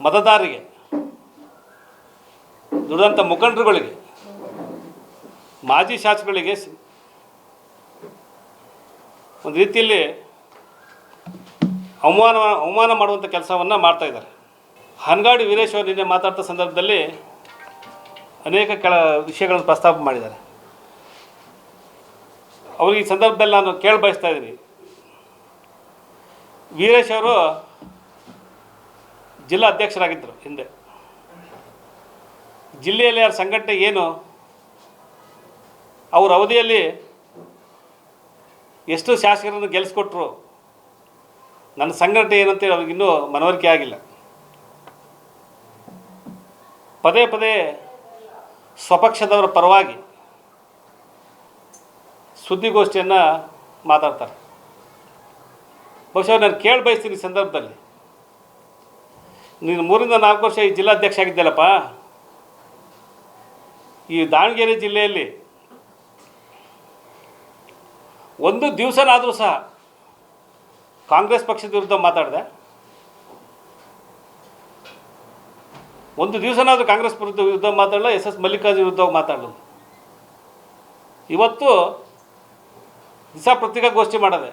ಮತದಾರರಿಗೆ, ದುಡಿದಂಥ ಮುಖಂಡರುಗಳಿಗೆ, ಮಾಜಿ ಶಾಸಕರಿಗೆ ಒಂದು ರೀತಿಯಲ್ಲಿ ಅವಮಾನ ಮಾಡುವಂಥ ಕೆಲಸವನ್ನು ಮಾಡ್ತಾಯಿದ್ದಾರೆ. ಹನಗಾಡಿ ವೀರೇಶ್ ಅವರು ನಿನ್ನೆ ಮಾತಾಡ್ತಾ ಸಂದರ್ಭದಲ್ಲಿ ಅನೇಕ ವಿಷಯಗಳನ್ನು ಪ್ರಸ್ತಾಪ ಮಾಡಿದ್ದಾರೆ. ಅವ್ರಿಗೆ ಈ ಸಂದರ್ಭದಲ್ಲಿ ನಾನು ಬಯಸ್ತಾ ಇದ್ದೀನಿ, ವೀರೇಶ್ ಅವರು ಜಿಲ್ಲಾ ಅಧ್ಯಕ್ಷರಾಗಿದ್ದರು. ಹಿಂದೆ ಜಿಲ್ಲೆಯಲ್ಲಿ ಯಾರ ಸಂಘಟನೆ ಏನು, ಅವ್ರ ಅವಧಿಯಲ್ಲಿ ಎಷ್ಟು ಶಾಸಕರನ್ನು ಗೆಲ್ಲಿಸ್ಕೊಟ್ರು, ನನ್ನ ಸಂಘಟನೆ ಏನಂತೇಳಿ ಅವ್ರಿಗಿನ್ನೂ ಮನವರಿಕೆ ಆಗಿಲ್ಲ. ಪದೇ ಪದೇ ಸ್ವಪಕ್ಷದವರ ಪರವಾಗಿ ಸುದ್ದಿಗೋಷ್ಠಿಯನ್ನು ಮಾತಾಡ್ತಾರೆ. ಬಹುಶಃ ನಾನು ಬಯಸ್ತೀನಿ ಈ ಸಂದರ್ಭದಲ್ಲಿ, ನೀನು 3 ರಿಂದ 4 ವರ್ಷ ಈ ಜಿಲ್ಲಾಧ್ಯಕ್ಷ ಆಗಿದ್ದಲ್ಲಪ್ಪ, ಈ ದಾವಣಗೆರೆ ಜಿಲ್ಲೆಯಲ್ಲಿ ಒಂದು ದಿವಸನಾದರೂ ಸಹ ಕಾಂಗ್ರೆಸ್ ಪಕ್ಷದ ವಿರುದ್ಧ ಮಾತಾಡಿದೆ? ಒಂದು ದಿವಸನಾದರೂ ಕಾಂಗ್ರೆಸ್ ವಿರುದ್ಧ ಮಾತಾಡಲ್ಲ, ಎಸ್ ಮಲ್ಲಿಕಾರ್ಜುನ ವಿರುದ್ಧ ಮಾತಾಡಲ್ಲ. ಇವತ್ತು ದಿವಸ ಪತ್ರಿಕಾಗೋಷ್ಠಿ ಮಾಡೋದೆ.